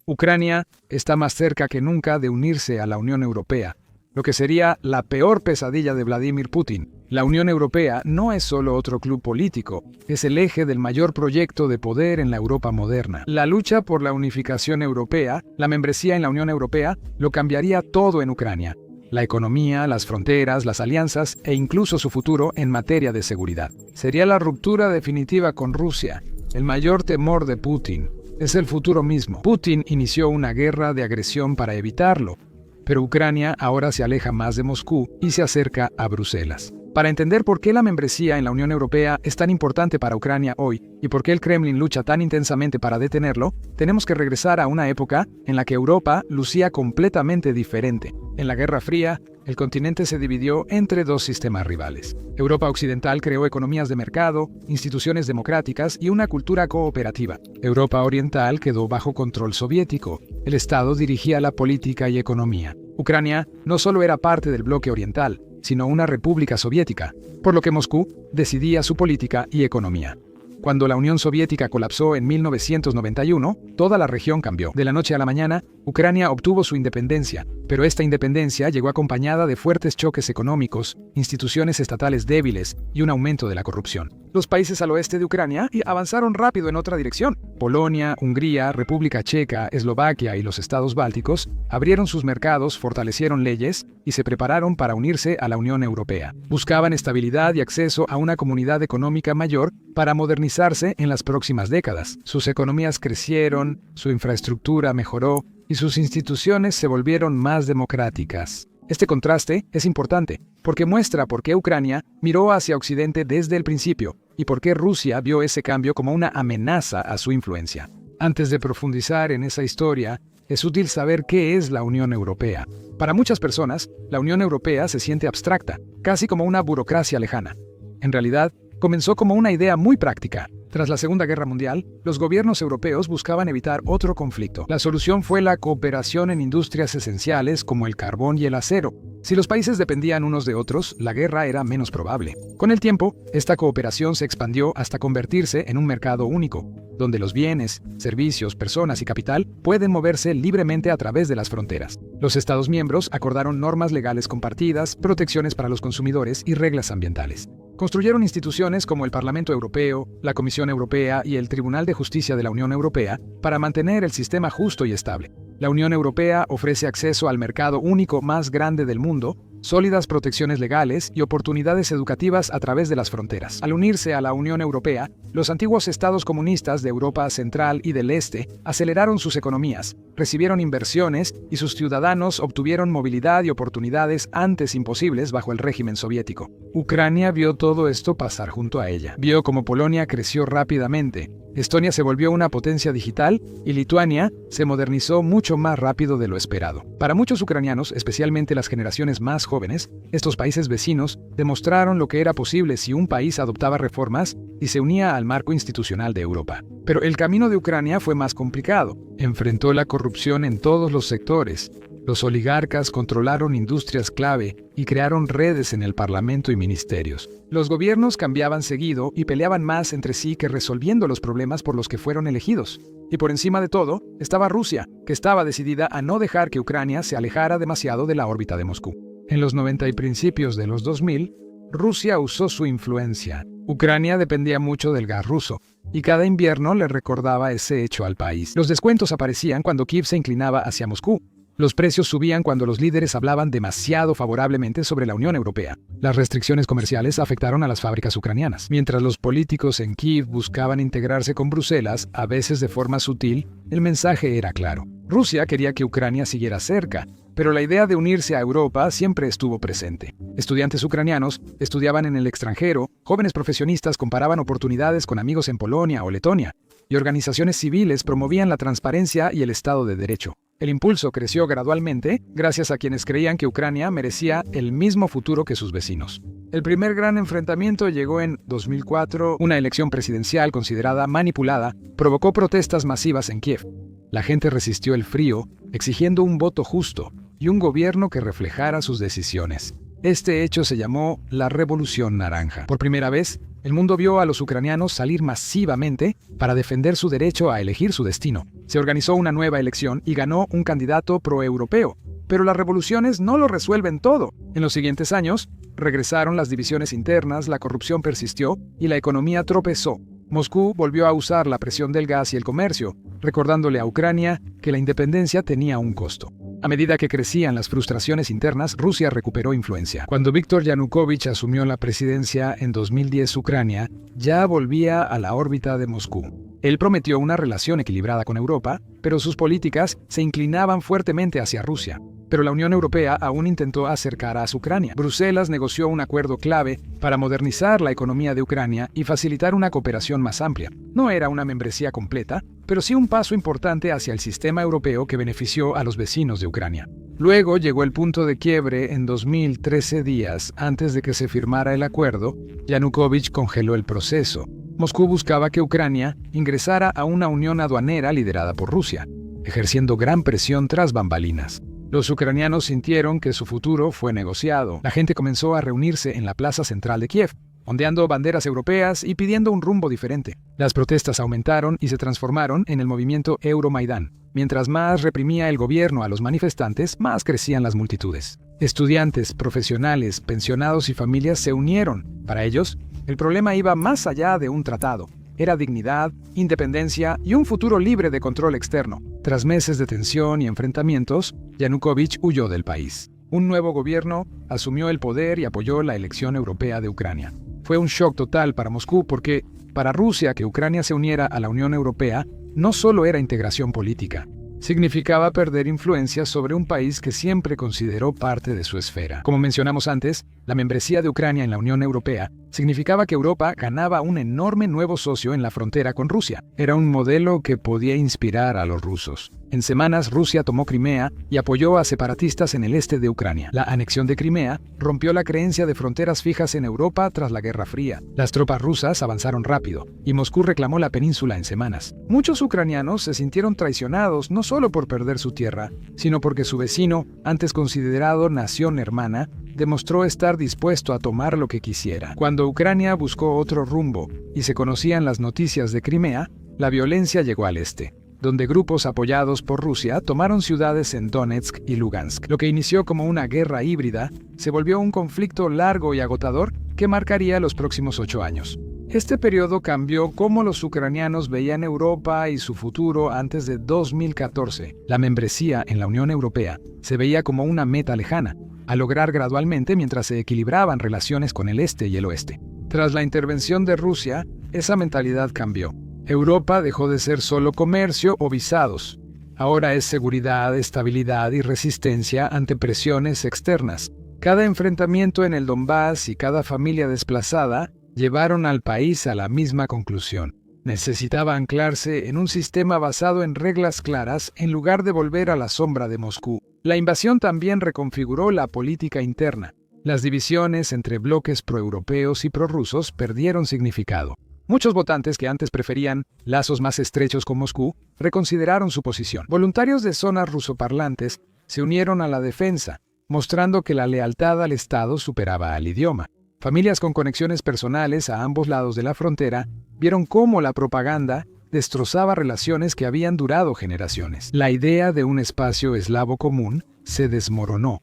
Ucrania está más cerca que nunca de unirse a la Unión Europea, lo que sería la peor pesadilla de Vladimir Putin. La Unión Europea no es solo otro club político, es el eje del mayor proyecto de poder en la Europa moderna. La lucha por la unificación europea, la membresía en la Unión Europea, lo cambiaría todo en Ucrania. La economía, las fronteras, las alianzas e incluso su futuro en materia de seguridad. Sería la ruptura definitiva con Rusia. El mayor temor de Putin es el futuro mismo. Putin inició una guerra de agresión para evitarlo, pero Ucrania ahora se aleja más de Moscú y se acerca a Bruselas. Para entender por qué la membresía en la Unión Europea es tan importante para Ucrania hoy y por qué el Kremlin lucha tan intensamente para detenerlo, tenemos que regresar a una época en la que Europa lucía completamente diferente. En la Guerra Fría, el continente se dividió entre dos sistemas rivales. Europa Occidental creó economías de mercado, instituciones democráticas y una cultura cooperativa. Europa Oriental quedó bajo control soviético. El Estado dirigía la política y economía. Ucrania no solo era parte del bloque oriental, sino una república soviética, por lo que Moscú decidía su política y economía. Cuando la Unión Soviética colapsó en 1991, toda la región cambió. De la noche a la mañana, Ucrania obtuvo su independencia, pero esta independencia llegó acompañada de fuertes choques económicos, instituciones estatales débiles y un aumento de la corrupción. Los países al oeste de Ucrania avanzaron rápido en otra dirección. Polonia, Hungría, República Checa, Eslovaquia y los estados bálticos abrieron sus mercados, fortalecieron leyes y se prepararon para unirse a la Unión Europea. Buscaban estabilidad y acceso a una comunidad económica mayor para modernizarse en las próximas décadas. Sus economías crecieron, su infraestructura mejoró y sus instituciones se volvieron más democráticas. Este contraste es importante porque muestra por qué Ucrania miró hacia Occidente desde el principio y por qué Rusia vio ese cambio como una amenaza a su influencia. Antes de profundizar en esa historia, es útil saber qué es la Unión Europea. Para muchas personas, la Unión Europea se siente abstracta, casi como una burocracia lejana. En realidad, comenzó como una idea muy práctica. Tras la Segunda Guerra Mundial, los gobiernos europeos buscaban evitar otro conflicto. La solución fue la cooperación en industrias esenciales como el carbón y el acero. Si los países dependían unos de otros, la guerra era menos probable. Con el tiempo, esta cooperación se expandió hasta convertirse en un mercado único, donde los bienes, servicios, personas y capital pueden moverse libremente a través de las fronteras. Los Estados miembros acordaron normas legales compartidas, protecciones para los consumidores y reglas ambientales. Construyeron instituciones como el Parlamento Europeo, la Comisión Europea y el Tribunal de Justicia de la Unión Europea para mantener el sistema justo y estable. La Unión Europea ofrece acceso al mercado único más grande del mundo, sólidas protecciones legales y oportunidades educativas a través de las fronteras. Al unirse a la Unión Europea, los antiguos estados comunistas de Europa Central y del Este aceleraron sus economías, recibieron inversiones y sus ciudadanos obtuvieron movilidad y oportunidades antes imposibles bajo el régimen soviético. Ucrania vio todo esto pasar junto a ella. Vio cómo Polonia creció rápidamente, Estonia se volvió una potencia digital y Lituania se modernizó mucho más rápido de lo esperado. Para muchos ucranianos, especialmente las generaciones más jóvenes, estos países vecinos demostraron lo que era posible si un país adoptaba reformas y se unía al marco institucional de Europa. Pero el camino de Ucrania fue más complicado. Enfrentó la corrupción en todos los sectores. Los oligarcas controlaron industrias clave y crearon redes en el parlamento y ministerios. Los gobiernos cambiaban seguido y peleaban más entre sí que resolviendo los problemas por los que fueron elegidos. Y por encima de todo, estaba Rusia, que estaba decidida a no dejar que Ucrania se alejara demasiado de la órbita de Moscú. En los 90 y principios de los 2000, Rusia usó su influencia. Ucrania dependía mucho del gas ruso, y cada invierno le recordaba ese hecho al país. Los descuentos aparecían cuando Kiev se inclinaba hacia Moscú. Los precios subían cuando los líderes hablaban demasiado favorablemente sobre la Unión Europea. Las restricciones comerciales afectaron a las fábricas ucranianas. Mientras los políticos en Kiev buscaban integrarse con Bruselas, a veces de forma sutil, el mensaje era claro. Rusia quería que Ucrania siguiera cerca, pero la idea de unirse a Europa siempre estuvo presente. Estudiantes ucranianos estudiaban en el extranjero, jóvenes profesionistas comparaban oportunidades con amigos en Polonia o Letonia, y organizaciones civiles promovían la transparencia y el Estado de Derecho. El impulso creció gradualmente gracias a quienes creían que Ucrania merecía el mismo futuro que sus vecinos. El primer gran enfrentamiento llegó en 2004. Una elección presidencial considerada manipulada provocó protestas masivas en Kiev. La gente resistió el frío, exigiendo un voto justo y un gobierno que reflejara sus decisiones. Este hecho se llamó la Revolución Naranja. Por primera vez, el mundo vio a los ucranianos salir masivamente para defender su derecho a elegir su destino. Se organizó una nueva elección y ganó un candidato proeuropeo. Pero las revoluciones no lo resuelven todo. En los siguientes años, regresaron las divisiones internas, la corrupción persistió y la economía tropezó. Moscú volvió a usar la presión del gas y el comercio, recordándole a Ucrania que la independencia tenía un costo. A medida que crecían las frustraciones internas, Rusia recuperó influencia. Cuando Víktor Yanukovych asumió la presidencia en 2010, Ucrania ya volvía a la órbita de Moscú. Él prometió una relación equilibrada con Europa, pero sus políticas se inclinaban fuertemente hacia Rusia. Pero la Unión Europea aún intentó acercar a Ucrania. Bruselas negoció un acuerdo clave para modernizar la economía de Ucrania y facilitar una cooperación más amplia. No era una membresía completa, pero sí un paso importante hacia el sistema europeo que benefició a los vecinos de Ucrania. Luego llegó el punto de quiebre en 2013 días antes de que se firmara el acuerdo. Yanukovych congeló el proceso. Moscú buscaba que Ucrania ingresara a una unión aduanera liderada por Rusia, ejerciendo gran presión tras bambalinas. Los ucranianos sintieron que su futuro fue negociado. La gente comenzó a reunirse en la plaza central de Kiev, ondeando banderas europeas y pidiendo un rumbo diferente. Las protestas aumentaron y se transformaron en el movimiento Euromaidán. Mientras más reprimía el gobierno a los manifestantes, más crecían las multitudes. Estudiantes, profesionales, pensionados y familias se unieron. Para ellos, el problema iba más allá de un tratado. Era dignidad, independencia y un futuro libre de control externo. Tras meses de tensión y enfrentamientos, Yanukovych huyó del país. Un nuevo gobierno asumió el poder y apoyó la elección europea de Ucrania. Fue un shock total para Moscú porque, para Rusia, que Ucrania se uniera a la Unión Europea no solo era integración política, significaba perder influencia sobre un país que siempre consideró parte de su esfera. Como mencionamos antes, la membresía de Ucrania en la Unión Europea significaba que Europa ganaba un enorme nuevo socio en la frontera con Rusia. Era un modelo que podía inspirar a los rusos. En semanas, Rusia tomó Crimea y apoyó a separatistas en el este de Ucrania. La anexión de Crimea rompió la creencia de fronteras fijas en Europa tras la Guerra Fría. Las tropas rusas avanzaron rápido y Moscú reclamó la península en semanas. Muchos ucranianos se sintieron traicionados no solo por perder su tierra, sino porque su vecino, antes considerado nación hermana, demostró estar dispuesto a tomar lo que quisiera. Cuando Ucrania buscó otro rumbo y se conocían las noticias de Crimea, la violencia llegó al este, donde grupos apoyados por Rusia tomaron ciudades en Donetsk y Lugansk. Lo que inició como una guerra híbrida se volvió un conflicto largo y agotador que marcaría los próximos 8 años. Este periodo cambió cómo los ucranianos veían Europa y su futuro antes de 2014. La membresía en la Unión Europea se veía como una meta lejana, a lograr gradualmente mientras se equilibraban relaciones con el este y el oeste. Tras la intervención de Rusia, esa mentalidad cambió. Europa dejó de ser solo comercio o visados. Ahora es seguridad, estabilidad y resistencia ante presiones externas. Cada enfrentamiento en el Donbass y cada familia desplazada llevaron al país a la misma conclusión. Necesitaba anclarse en un sistema basado en reglas claras en lugar de volver a la sombra de Moscú. La invasión también reconfiguró la política interna. Las divisiones entre bloques proeuropeos y prorrusos perdieron significado. Muchos votantes que antes preferían lazos más estrechos con Moscú reconsideraron su posición. Voluntarios de zonas rusoparlantes se unieron a la defensa, mostrando que la lealtad al Estado superaba al idioma. Familias con conexiones personales a ambos lados de la frontera vieron cómo la propaganda destrozaba relaciones que habían durado generaciones. La idea de un espacio eslavo común se desmoronó,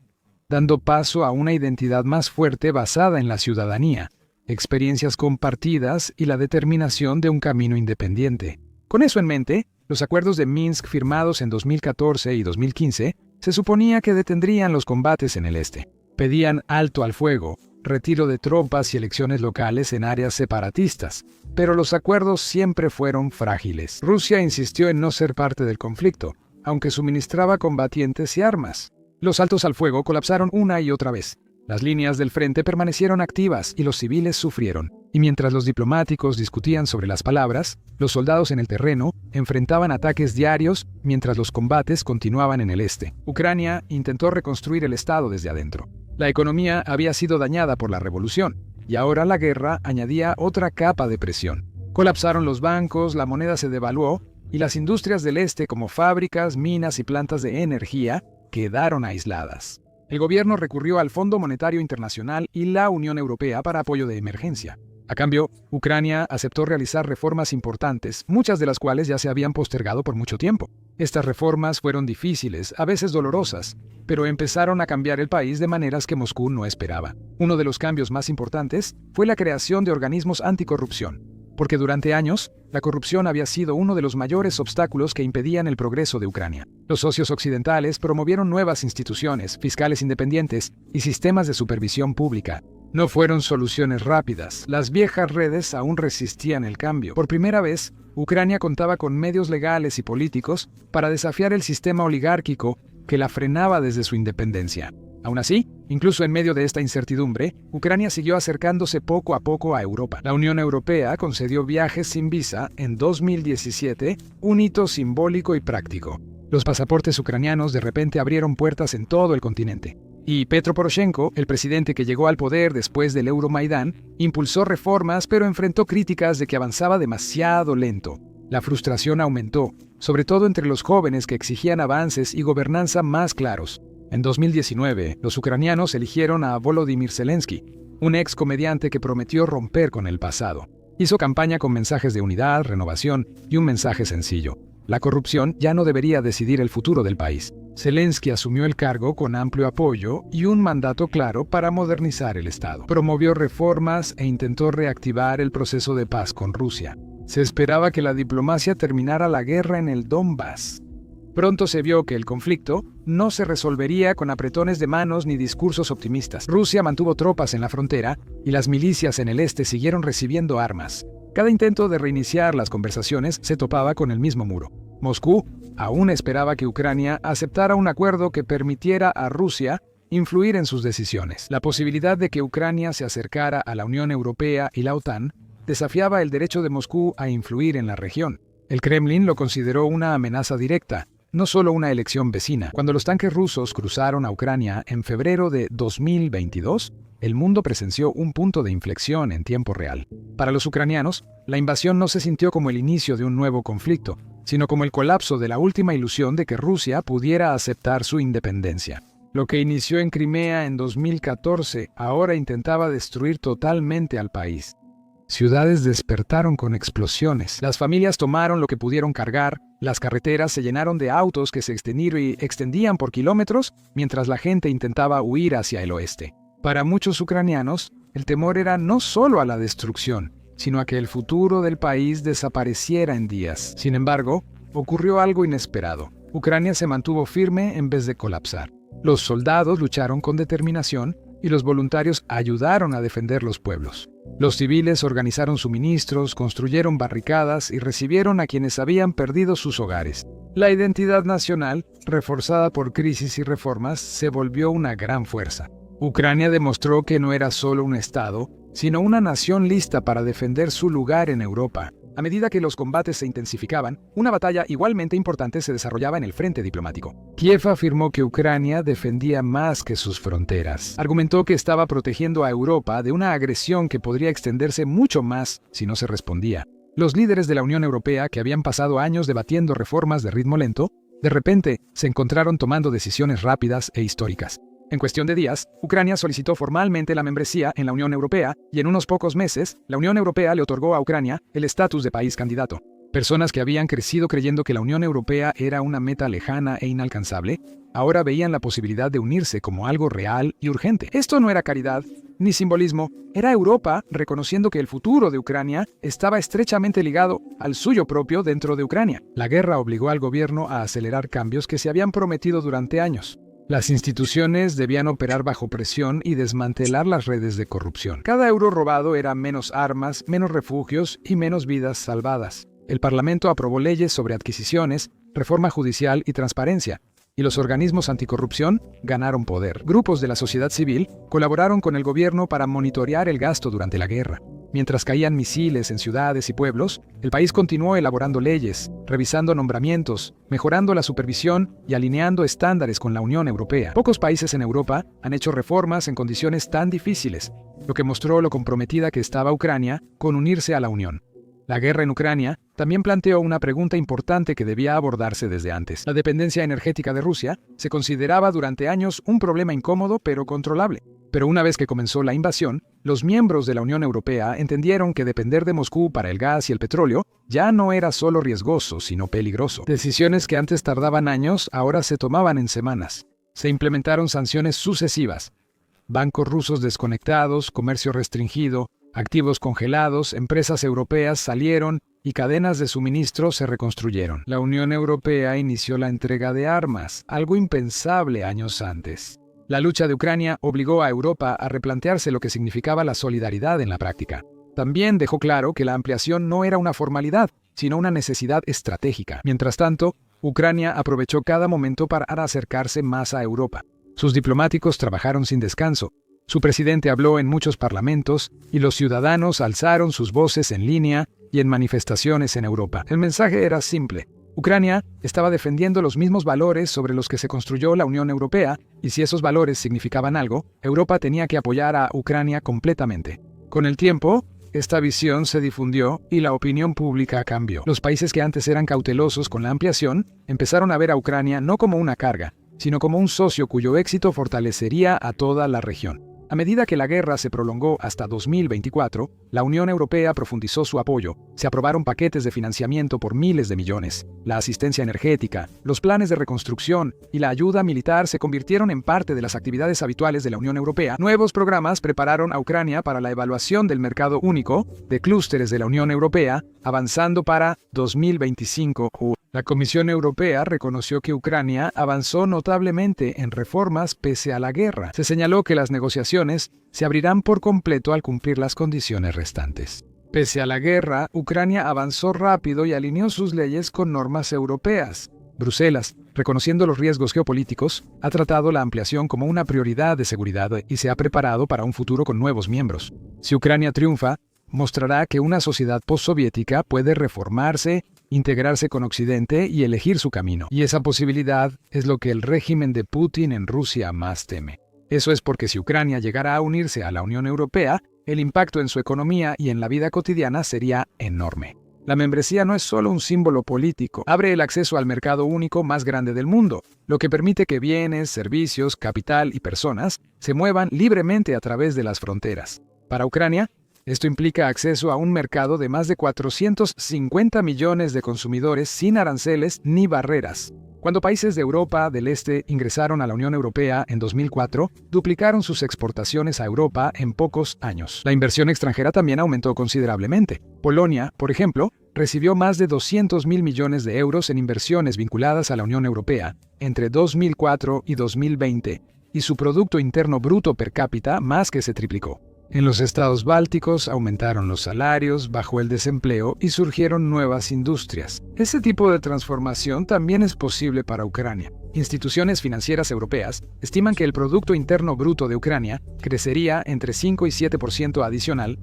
dando paso a una identidad más fuerte basada en la ciudadanía, experiencias compartidas y la determinación de un camino independiente. Con eso en mente, los acuerdos de Minsk firmados en 2014 y 2015 se suponía que detendrían los combates en el este. Pedían alto al fuego, retiro de tropas y elecciones locales en áreas separatistas, pero los acuerdos siempre fueron frágiles. Rusia insistió en no ser parte del conflicto, aunque suministraba combatientes y armas. Los altos al fuego colapsaron una y otra vez. Las líneas del frente permanecieron activas y los civiles sufrieron. Y mientras los diplomáticos discutían sobre las palabras, los soldados en el terreno enfrentaban ataques diarios mientras los combates continuaban en el este. Ucrania intentó reconstruir el estado desde adentro. La economía había sido dañada por la revolución, y ahora la guerra añadía otra capa de presión. Colapsaron los bancos, la moneda se devaluó, y las industrias del este como fábricas, minas y plantas de energía quedaron aisladas. El gobierno recurrió al Fondo Monetario Internacional y la Unión Europea para apoyo de emergencia. A cambio, Ucrania aceptó realizar reformas importantes, muchas de las cuales ya se habían postergado por mucho tiempo. Estas reformas fueron difíciles, a veces dolorosas, pero empezaron a cambiar el país de maneras que Moscú no esperaba. Uno de los cambios más importantes fue la creación de organismos anticorrupción, porque durante años, la corrupción había sido uno de los mayores obstáculos que impedían el progreso de Ucrania. Los socios occidentales promovieron nuevas instituciones, fiscales independientes y sistemas de supervisión pública. No fueron soluciones rápidas. Las viejas redes aún resistían el cambio. Por primera vez, Ucrania contaba con medios legales y políticos para desafiar el sistema oligárquico que la frenaba desde su independencia. Aún así, incluso en medio de esta incertidumbre, Ucrania siguió acercándose poco a poco a Europa. La Unión Europea concedió viajes sin visa en 2017, un hito simbólico y práctico. Los pasaportes ucranianos de repente abrieron puertas en todo el continente. Y Petro Poroshenko, el presidente que llegó al poder después del Euromaidán, impulsó reformas pero enfrentó críticas de que avanzaba demasiado lento. La frustración aumentó, sobre todo entre los jóvenes que exigían avances y gobernanza más claros. En 2019, los ucranianos eligieron a Volodymyr Zelensky, un ex comediante que prometió romper con el pasado. Hizo campaña con mensajes de unidad, renovación y un mensaje sencillo: la corrupción ya no debería decidir el futuro del país. Zelensky asumió el cargo con amplio apoyo y un mandato claro para modernizar el Estado. Promovió reformas e intentó reactivar el proceso de paz con Rusia. Se esperaba que la diplomacia terminara la guerra en el Donbass. Pronto se vio que el conflicto no se resolvería con apretones de manos ni discursos optimistas. Rusia mantuvo tropas en la frontera y las milicias en el este siguieron recibiendo armas. Cada intento de reiniciar las conversaciones se topaba con el mismo muro. Moscú aún esperaba que Ucrania aceptara un acuerdo que permitiera a Rusia influir en sus decisiones. La posibilidad de que Ucrania se acercara a la Unión Europea y la OTAN desafiaba el derecho de Moscú a influir en la región. El Kremlin lo consideró una amenaza directa, no solo una elección vecina. Cuando los tanques rusos cruzaron a Ucrania en febrero de 2022, el mundo presenció un punto de inflexión en tiempo real. Para los ucranianos, la invasión no se sintió como el inicio de un nuevo conflicto, sino como el colapso de la última ilusión de que Rusia pudiera aceptar su independencia. Lo que inició en Crimea en 2014 ahora intentaba destruir totalmente al país. Ciudades despertaron con explosiones. Las familias tomaron lo que pudieron cargar, las carreteras se llenaron de autos que se extendían por kilómetros, mientras la gente intentaba huir hacia el oeste. Para muchos ucranianos, el temor era no solo a la destrucción, sino a que el futuro del país desapareciera en días. Sin embargo, ocurrió algo inesperado. Ucrania se mantuvo firme en vez de colapsar. Los soldados lucharon con determinación y los voluntarios ayudaron a defender los pueblos. Los civiles organizaron suministros, construyeron barricadas y recibieron a quienes habían perdido sus hogares. La identidad nacional, reforzada por crisis y reformas, se volvió una gran fuerza. Ucrania demostró que no era solo un Estado, sino una nación lista para defender su lugar en Europa. A medida que los combates se intensificaban, una batalla igualmente importante se desarrollaba en el frente diplomático. Kiev afirmó que Ucrania defendía más que sus fronteras. Argumentó que estaba protegiendo a Europa de una agresión que podría extenderse mucho más si no se respondía. Los líderes de la Unión Europea, que habían pasado años debatiendo reformas de ritmo lento, de repente se encontraron tomando decisiones rápidas e históricas. En cuestión de días, Ucrania solicitó formalmente la membresía en la Unión Europea y en unos pocos meses, la Unión Europea le otorgó a Ucrania el estatus de país candidato. Personas que habían crecido creyendo que la Unión Europea era una meta lejana e inalcanzable, ahora veían la posibilidad de unirse como algo real y urgente. Esto no era caridad ni simbolismo, era Europa reconociendo que el futuro de Ucrania estaba estrechamente ligado al suyo propio dentro de Ucrania. La guerra obligó al gobierno a acelerar cambios que se habían prometido durante años. Las instituciones debían operar bajo presión y desmantelar las redes de corrupción. Cada euro robado era menos armas, menos refugios y menos vidas salvadas. El Parlamento aprobó leyes sobre adquisiciones, reforma judicial y transparencia, y los organismos anticorrupción ganaron poder. Grupos de la sociedad civil colaboraron con el gobierno para monitorear el gasto durante la guerra. Mientras caían misiles en ciudades y pueblos, el país continuó elaborando leyes, revisando nombramientos, mejorando la supervisión y alineando estándares con la Unión Europea. Pocos países en Europa han hecho reformas en condiciones tan difíciles, lo que mostró lo comprometida que estaba Ucrania con unirse a la Unión. La guerra en Ucrania también planteó una pregunta importante que debía abordarse desde antes. La dependencia energética de Rusia se consideraba durante años un problema incómodo pero controlable. Pero una vez que comenzó la invasión, los miembros de la Unión Europea entendieron que depender de Moscú para el gas y el petróleo ya no era solo riesgoso, sino peligroso. Decisiones que antes tardaban años, ahora se tomaban en semanas. Se implementaron sanciones sucesivas. Bancos rusos desconectados, comercio restringido, activos congelados, empresas europeas salieron y cadenas de suministro se reconstruyeron. La Unión Europea inició la entrega de armas, algo impensable años antes. La lucha de Ucrania obligó a Europa a replantearse lo que significaba la solidaridad en la práctica. También dejó claro que la ampliación no era una formalidad, sino una necesidad estratégica. Mientras tanto, Ucrania aprovechó cada momento para acercarse más a Europa. Sus diplomáticos trabajaron sin descanso. Su presidente habló en muchos parlamentos y los ciudadanos alzaron sus voces en línea y en manifestaciones en Europa. El mensaje era simple. Ucrania estaba defendiendo los mismos valores sobre los que se construyó la Unión Europea, y si esos valores significaban algo, Europa tenía que apoyar a Ucrania completamente. Con el tiempo, esta visión se difundió y la opinión pública cambió. Los países que antes eran cautelosos con la ampliación empezaron a ver a Ucrania no como una carga, sino como un socio cuyo éxito fortalecería a toda la región. A medida que la guerra se prolongó hasta 2024, la Unión Europea profundizó su apoyo. Se aprobaron paquetes de financiamiento por miles de millones. La asistencia energética, los planes de reconstrucción y la ayuda militar se convirtieron en parte de las actividades habituales de la Unión Europea. Nuevos programas prepararon a Ucrania para la evaluación del mercado único de clústeres de la Unión Europea, avanzando para 2025. La Comisión Europea reconoció que Ucrania avanzó notablemente en reformas pese a la guerra. Se señaló que las negociaciones se abrirán por completo al cumplir las condiciones restantes. Pese a la guerra, Ucrania avanzó rápido y alineó sus leyes con normas europeas. Bruselas, reconociendo los riesgos geopolíticos, ha tratado la ampliación como una prioridad de seguridad y se ha preparado para un futuro con nuevos miembros. Si Ucrania triunfa, mostrará que una sociedad postsoviética puede reformarse, integrarse con Occidente y elegir su camino. Y esa posibilidad es lo que el régimen de Putin en Rusia más teme. Eso es porque si Ucrania llegara a unirse a la Unión Europea, el impacto en su economía y en la vida cotidiana sería enorme. La membresía no es solo un símbolo político, abre el acceso al mercado único más grande del mundo, lo que permite que bienes, servicios, capital y personas se muevan libremente a través de las fronteras. Para Ucrania, esto implica acceso a un mercado de más de 450 millones de consumidores sin aranceles ni barreras. Cuando países de Europa del Este ingresaron a la Unión Europea en 2004, duplicaron sus exportaciones a Europa en pocos años. La inversión extranjera también aumentó considerablemente. Polonia, por ejemplo, recibió más de 200.000 millones de euros en inversiones vinculadas a la Unión Europea entre 2004 y 2020, y su Producto Interno Bruto per cápita más que se triplicó. En los estados bálticos aumentaron los salarios, bajó el desempleo y surgieron nuevas industrias. Ese tipo de transformación también es posible para Ucrania. Instituciones financieras europeas estiman que el Producto Interno Bruto de Ucrania crecería entre 5 y 7% adicional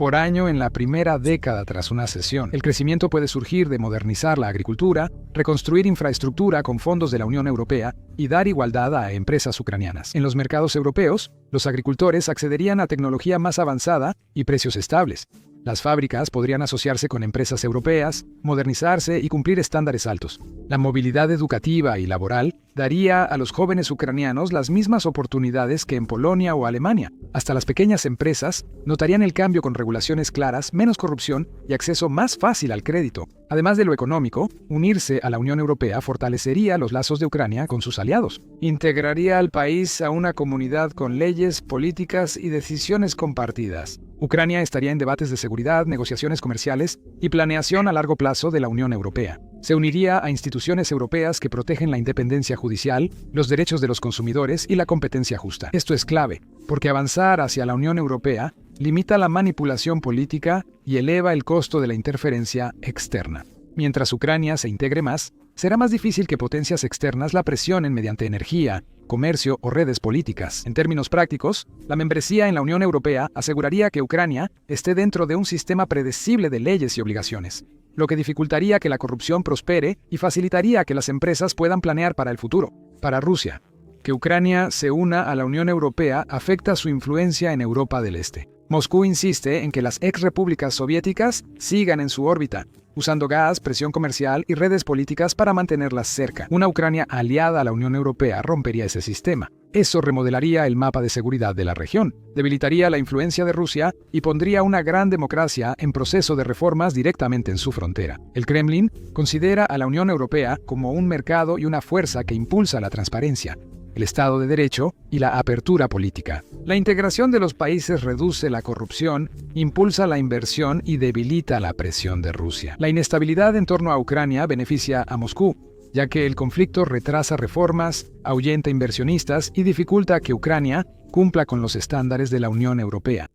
por año en la primera década tras una cesión. El crecimiento puede surgir de modernizar la agricultura, reconstruir infraestructura con fondos de la Unión Europea y dar igualdad a empresas ucranianas. En los mercados europeos, los agricultores accederían a tecnología más avanzada y precios estables. Las fábricas podrían asociarse con empresas europeas, modernizarse y cumplir estándares altos. La movilidad educativa y laboral daría a los jóvenes ucranianos las mismas oportunidades que en Polonia o Alemania. Hasta las pequeñas empresas notarían el cambio con regulaciones claras, menos corrupción y acceso más fácil al crédito. Además de lo económico, unirse a la Unión Europea fortalecería los lazos de Ucrania con sus aliados. Integraría al país a una comunidad con leyes, políticas y decisiones compartidas. Ucrania estaría en debates de seguridad, negociaciones comerciales y planeación a largo plazo de la Unión Europea. Se uniría a instituciones europeas que protegen la independencia judicial, los derechos de los consumidores y la competencia justa. Esto es clave, porque avanzar hacia la Unión Europea limita la manipulación política y eleva el costo de la interferencia externa. Mientras Ucrania se integre más, será más difícil que potencias externas la presionen mediante energía, comercio o redes políticas. En términos prácticos, la membresía en la Unión Europea aseguraría que Ucrania esté dentro de un sistema predecible de leyes y obligaciones, lo que dificultaría que la corrupción prospere y facilitaría que las empresas puedan planear para el futuro. Para Rusia, que Ucrania se una a la Unión Europea afecta su influencia en Europa del Este. Moscú insiste en que las exrepúblicas soviéticas sigan en su órbita, usando gas, presión comercial y redes políticas para mantenerlas cerca. Una Ucrania aliada a la Unión Europea rompería ese sistema. Eso remodelaría el mapa de seguridad de la región, debilitaría la influencia de Rusia y pondría una gran democracia en proceso de reformas directamente en su frontera. El Kremlin considera a la Unión Europea como un mercado y una fuerza que impulsa la transparencia, el Estado de Derecho y la apertura política. La integración de los países reduce la corrupción, impulsa la inversión y debilita la presión de Rusia. La inestabilidad en torno a Ucrania beneficia a Moscú, ya que el conflicto retrasa reformas, ahuyenta inversionistas y dificulta que Ucrania cumpla con los estándares de la Unión Europea.